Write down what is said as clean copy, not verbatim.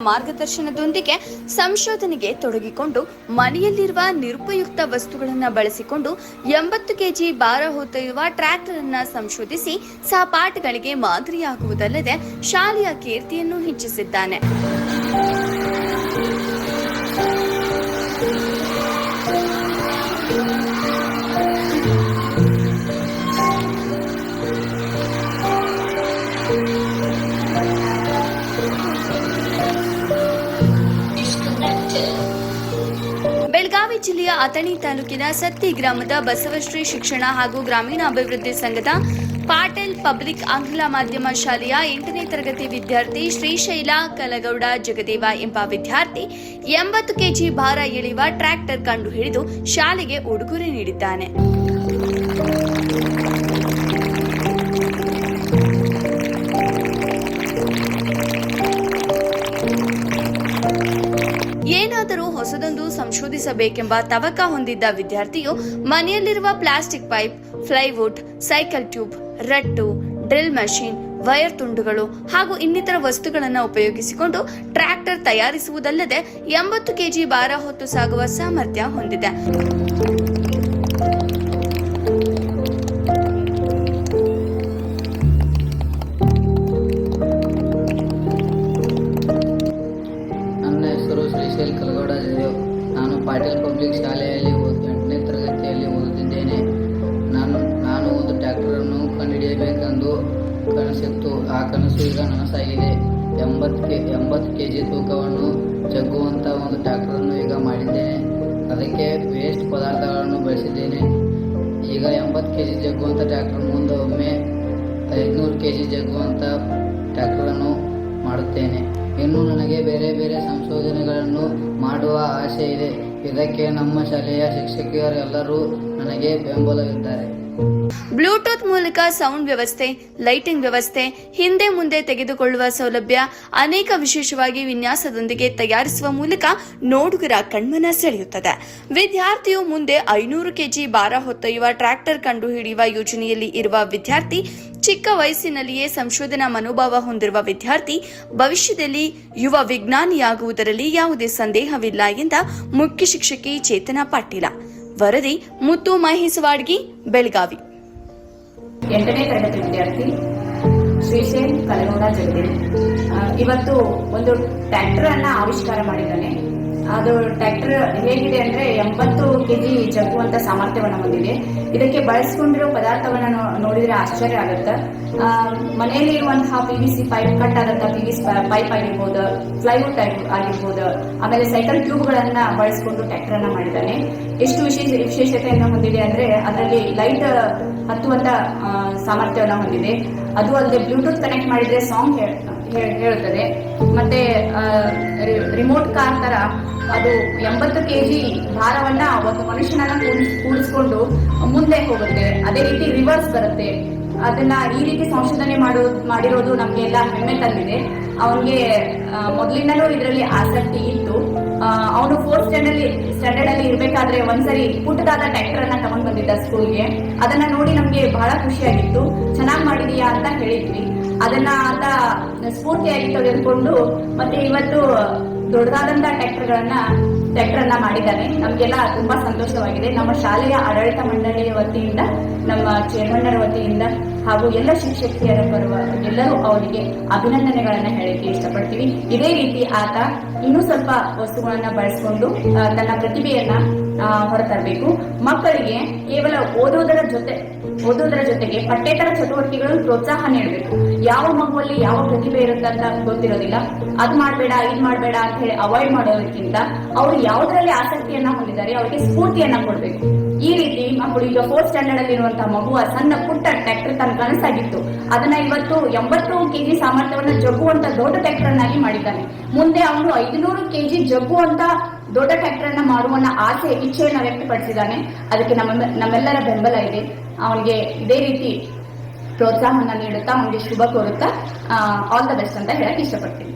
ಮಾರ್ಗದರ್ಶನದೊಂದಿಗೆ ಸಂಶೋಧನೆಗೆ ತೊಡಗಿಕೊಂಡು ಮನೆಯಲ್ಲಿರುವ ನಿರುಪಯುಕ್ತ ವಸ್ತುಗಳನ್ನು ಬಳಸಿಕೊಂಡು 80 ಕೆಜಿ ಭಾರ ಹೊತ್ತೊಯ್ಯುವ ಟ್ರ್ಯಾಕ್ಟರ್ ಅನ್ನು ಸಂಶೋಧಿಸಿ ಸಹಪಾಠಿಗಳಿಗೆ ಮಾದರಿಯಾಗುವುದಲ್ಲದೆ ಶಾಲೆಯ ಕೀರ್ತಿಯನ್ನು ಹೆಚ್ಚಿಸಿದ್ದಾನೆ. ಬೆಳಗಾವಿ ಜಿಲ್ಲೆಯ ಅಥಣಿ ತಾಲೂಕಿನ ಸತ್ತಿ ಗ್ರಾಮದ ಬಸವಶ್ರೀ ಶಿಕ್ಷಣ ಹಾಗೂ ಗ್ರಾಮೀಣಾಭಿವೃದ್ಧಿ ಸಂಘದ ಪಾಟೀಲ್ ಪಬ್ಲಿಕ್ ಆಂಗ್ಲ ಮಾಧ್ಯಮ ಶಾಲೆಯ 8ನೇ ತರಗತಿ ವಿದ್ಯಾರ್ಥಿ ಶ್ರೀಶೈಲ ಕಲಗೌಡ ಜಗದೇವ ಎಂಬ ವಿದ್ಯಾರ್ಥಿ 80 ಕೆಜಿ ಭಾರ ಎಳೆಯುವ ಟ್ರ್ಯಾಕ್ಟರ್ ಕಂಡುಹಿಡಿದು ಶಾಲೆಗೆ ಉಡುಗೊರೆ ನೀಡಿದ್ದಾನೆ. ಏನಾದರೂ ಹೊಸದೊಂದು ಸಂಶೋಧಿಸಬೇಕೆಂಬ ತವಕ ಹೊಂದಿದ್ದ ವಿದ್ಯಾರ್ಥಿಯು ಮನೆಯಲ್ಲಿರುವ plastic pipe, plywood, cycle tube, ರಟ್ಟು, ಡ್ರಿಲ್ ಮಷೀನ್, ವೈರ್ ತುಂಡುಗಳು ಹಾಗೂ ಇನ್ನಿತರ ವಸ್ತುಗಳನ್ನು ಉಪಯೋಗಿಸಿಕೊಂಡು ಟ್ರ್ಯಾಕ್ಟರ್ ತಯಾರಿಸುವುದಲ್ಲದೆ 80 ಕೆಜಿ ಭಾರ ಹೊತ್ತು ಸಾಗುವ ಸಾಮರ್ಥ್ಯ ಹೊಂದಿದೆ. ಶ್ರೀಶೈಲ್ ಕಲಗೌಡ ಜಗದೇವ್. ನಾನು ಪಾಟೀಲ್ ಪಬ್ಲಿಕ್ ಶಾಲೆಯಲ್ಲಿ 8ನೇ ತರಗತಿಯಲ್ಲಿ ಓದುತ್ತಿದ್ದೇನೆ. ನಾನು ಒಂದು ಟ್ರ್ಯಾಕ್ಟರನ್ನು ಕಂಡುಹಿಡಿಯಬೇಕೆಂದು ಕನಸಿತ್ತು. ಆ ಕನಸು ಈಗ ನನಸಾಗಿದೆ. 80 ಕೆಜಿ ತೂಕವನ್ನು ಜಗ್ಗುವಂಥ ಒಂದು ಟ್ರ್ಯಾಕ್ಟರನ್ನು ಈಗ ಮಾಡಿದ್ದೇನೆ. ಅದಕ್ಕೆ ವೇಸ್ಟ್ ಪದಾರ್ಥಗಳನ್ನು ಬಳಸಿದ್ದೇನೆ. ಈಗ 80 ಕೆಜಿ ಜಗ್ಗುವಂಥ ಟ್ರ್ಯಾಕ್ಟರ್ ಮುಂದೆ ಒಮ್ಮೆ 500 ಕೆಜಿ ಜಗ್ಗುವಂಥ ಟ್ರ್ಯಾಕ್ಟರನ್ನು ಮಾಡುತ್ತೇನೆ. ಇನ್ನು ನನಗೆ ಬೇರೆ ಬೇರೆ ಸಂಶೋಧನೆಗಳನ್ನು ಮಾಡುವ ಆಸೆ ಇದೆ. ಇದಕ್ಕೆ ನಮ್ಮ ಶಾಲೆಯ ಶಿಕ್ಷಕಿಯರೆಲ್ಲರೂ ನನಗೆ ಬೆಂಬಲವಿದ್ದಾರೆ. ಬ್ಲೂಟೂತ್ ಮೂಲಕ ಸೌಂಡ್ ವ್ಯವಸ್ಥೆ, ಲೈಟಿಂಗ್ ವ್ಯವಸ್ಥೆ, ಹಿಂದೆ ಮುಂದೆ ತೆಗೆದುಕೊಳ್ಳುವ ಸೌಲಭ್ಯ, ಅನೇಕ ವಿಶೇಷವಾಗಿ ವಿನ್ಯಾಸದೊಂದಿಗೆ ತಯಾರಿಸುವ ಮೂಲಕ ನೋಡುಗರ ಕಣ್ಮನ ಸೆಳೆಯುತ್ತದೆ. ವಿದ್ಯಾರ್ಥಿಯು ಮುಂದೆ 500 ಕೆಜಿ ಭಾರ ಹೊತ್ತೊಯ್ಯುವ ಟ್ರ್ಯಾಕ್ಟರ್ ಕಂಡುಹಿಡಿಯುವ ಯೋಜನೆಯಲ್ಲಿ ಇರುವ ವಿದ್ಯಾರ್ಥಿ, ಚಿಕ್ಕ ವಯಸ್ಸಿನಲ್ಲಿಯೇ ಸಂಶೋಧನಾ ಮನೋಭಾವ ಹೊಂದಿರುವ ವಿದ್ಯಾರ್ಥಿ ಭವಿಷ್ಯದಲ್ಲಿ ಯುವ ವಿಜ್ಞಾನಿಯಾಗುವುದರಲ್ಲಿ ಯಾವುದೇ ಸಂದೇಹವಿಲ್ಲ ಎಂದ ಮುಖ್ಯ ಶಿಕ್ಷಕಿ ಚೇತನಾ ಪಾಟೀಲ. ವರದಿ ಮುತ್ತು ಮಹೇಶವಾಡ್ಗಿ, ಬೆಳಗಾವಿ. 8ನೇ ತರಗತಿ ವಿದ್ಯಾರ್ಥಿ ಶ್ರೀಶೈಲ್ ಕಲಗೌಡ ಜಗದೇವ್ ಇವತ್ತು ಒಂದು ಟ್ರ್ಯಾಕ್ಟರ್ ಅನ್ನ ಆವಿಷ್ಕಾರ ಮಾಡಿದ್ದಾನೆ. ಅದು ಟ್ರ್ಯಾಕ್ಟರ್ ಹೇಗಿದೆ ಅಂದ್ರೆ 80 ಕೆಜಿ ಜಗ್ಗುವಂತ ಸಾಮರ್ಥ್ಯವನ್ನು ಹೊಂದಿದೆ. ಇದಕ್ಕೆ ಬಳಸಿಕೊಂಡಿರೋ ಪದಾರ್ಥವನ್ನ ನೋಡಿದ್ರೆ ಆಶ್ಚರ್ಯ ಆಗುತ್ತೆ. ಮನೆಯಲ್ಲಿ ಇರುವಂತಹ PVC ಪೈಪ್, ಕಟ್ ಆದಂತಹ PVC ಪೈಪ್ ಆಗಿರ್ಬೋದು, ಫ್ಲೈವುಡ್ ಟೈಪ್ ಆಗಿರ್ಬೋದು, ಆಮೇಲೆ ಸೈಕಲ್ ಟ್ಯೂಬ್ ಗಳನ್ನ ಬಳಸಿಕೊಂಡು ಟ್ರ್ಯಾಕ್ಟರ್ ಅನ್ನ ಮಾಡಿದ್ದಾನೆ. ಎಷ್ಟು ವಿಶೇಷತೆಯನ್ನು ಹೊಂದಿದೆ ಅಂದ್ರೆ ಅದರಲ್ಲಿ ಲೈಟ್ ಹತ್ತುವಂತ ಸಾಮರ್ಥ್ಯವನ್ನು ಹೊಂದಿದೆ. ಅದು ಅಲ್ಲದೆ ಬ್ಲೂಟೂತ್ ಕನೆಕ್ಟ್ ಮಾಡಿದ್ರೆ ಸಾಂಗ್ ಹೇಳುತ್ತದೆ. ಮತ್ತೆ ರಿಮೋಟ್ ಕಾರ್ ತರ ಅದು 80 ಕೆಜಿ ಭಾರವನ್ನ ಒಂದು ಮನುಷ್ಯನನ್ನ ಕೂಡಿಸ್ಕೊಂಡು ಮುಂದೆ ಹೋಗುತ್ತೆ. ಅದೇ ರೀತಿ ರಿವರ್ಸ್ ಬರುತ್ತೆ. ಅದನ್ನ ಈ ರೀತಿ ಸಂಶೋಧನೆ ಮಾಡಿರೋದು ನಮ್ಗೆಲ್ಲ ಹೆಮ್ಮೆ ತಂದಿದೆ. ಅವನಿಗೆ ಮೊದಲಿಂದಲೂ ಇದರಲ್ಲಿ ಆಸಕ್ತಿ ಇತ್ತು. ಅವನು 4th ಸ್ಟ್ಯಾಂಡರ್ಡ್ ಅಲ್ಲಿ ಇರ್ಬೇಕಾದ್ರೆ ಒಂದ್ಸರಿ ಪುಟ್ಟದಾದ ಟ್ರ್ಯಾಕ್ಟರ್ ಅನ್ನ ತಗೊಂಡ್ ಬಂದಿದ್ದ ಸ್ಕೂಲ್ಗೆ. ಅದನ್ನ ನೋಡಿ ನಮ್ಗೆ ಬಹಳ ಖುಷಿಯಾಗಿತ್ತು. ಚೆನ್ನಾಗಿ ಮಾಡಿದೀಯಾ ಅಂತ ಹೇಳಿದ್ವಿ. ಅದನ್ನ ಆತ ಸ್ಫೂರ್ತಿಯಾಗಿ ತೆಗೆದುಕೊಂಡು ಮತ್ತೆ ಇವತ್ತು ದೊಡ್ಡದಾದಂತ ಟ್ರ್ಯಾಕ್ಟರ್ ಅನ್ನ ಮಾಡಿದ್ದಾನೆ. ನಮ್ಗೆಲ್ಲ ತುಂಬಾ ಸಂತೋಷವಾಗಿದೆ. ನಮ್ಮ ಶಾಲೆಯ ಆಡಳಿತ ಮಂಡಳಿಯ ವತಿಯಿಂದ, ನಮ್ಮ ಚೇರ್ಮನ್ನರ ವತಿಯಿಂದ ಹಾಗೂ ಎಲ್ಲ ಶಿಕ್ಷಕಿಯರ ಎಲ್ಲರೂ ಅವರಿಗೆ ಅಭಿನಂದನೆಗಳನ್ನ ಹೇಳಕ್ಕೆ ಇಷ್ಟಪಡ್ತೀವಿ. ಇದೇ ರೀತಿ ಆತ ಇನ್ನೂ ಸ್ವಲ್ಪ ವಸ್ತುಗಳನ್ನ ಬಳಸಿಕೊಂಡು ತನ್ನ ಪ್ರತಿಭೆಯನ್ನ ಹೊರತರಬೇಕು. ಮಕ್ಕಳಿಗೆ ಕೇವಲ ಓದೋದರ ಜೊತೆಗೆ ಪಠ್ಯೇತರ ಚಟುವಟಿಕೆಗಳು ಪ್ರೋತ್ಸಾಹ ನೀಡಬೇಕು. ಯಾವ ಮಗುವಲ್ಲಿ ಯಾವ ಪ್ರತಿಭೆ ಇರುತ್ತೆ ಅಂತ ಗೊತ್ತಿರೋದಿಲ್ಲ. ಅದ್ ಮಾಡ್ಬೇಡ, ಇದ್ ಮಾಡ್ಬೇಡ ಅಂತ ಹೇಳಿ ಅವಾಯ್ಡ್ ಮಾಡೋದಕ್ಕಿಂತ ಅವರು ಯಾವುದರಲ್ಲಿ ಆಸಕ್ತಿಯನ್ನ ಹೊಂದಿದ್ದಾರೆ ಅವರಿಗೆ ಸ್ಫೂರ್ತಿಯನ್ನ ಕೊಡಬೇಕು. ಈ ರೀತಿ ಮಕ್ಕಳು ಈಗ 4th ಸ್ಟ್ಯಾಂಡರ್ಡ್ ಅಲ್ಲಿ ಇರುವಂತಹ ಮಗುವ ಸಣ್ಣ ಪುಟ್ಟ ಟ್ರ್ಯಾಕ್ಟರ್ ತನ್ನ ಕನಸಾಗಿತ್ತು. ಅದನ್ನ ಇವತ್ತು 80 ಕೆಜಿ ಸಾಮರ್ಥ್ಯವನ್ನು ಜಗ್ಗುವಂತ ದೊಡ್ಡ ಟ್ರ್ಯಾಕ್ಟರ್ ಅನ್ನಾಗಿ ಮಾಡಿದ್ದಾನೆ. ಮುಂದೆ ಅವನು 500 ಕೆಜಿ ಜಗ್ಗುವಂತ ದೊಡ್ಡ ಟ್ರ್ಯಾಕ್ಟರ್ ಅನ್ನ ಮಾಡುವ ಆಸೆ, ಇಚ್ಛೆಯನ್ನು ವ್ಯಕ್ತಪಡಿಸಿದ್ದಾನೆ. ಅದಕ್ಕೆ ನಮ್ಮೆಲ್ಲರ ಬೆಂಬಲ ಇದೆ. ಅವನಿಗೆ ಇದೇ ರೀತಿ ಪ್ರೋತ್ಸಾಹವನ್ನ ನೀಡುತ್ತಾ ಅವನಿಗೆ ಶುಭ ಕೋರುತ್ತಾ ಆಲ್ ದ ಬೆಸ್ಟ್ ಅಂತ ಹೇಳಕ್ ಇಷ್ಟಪಡ್ತೀನಿ.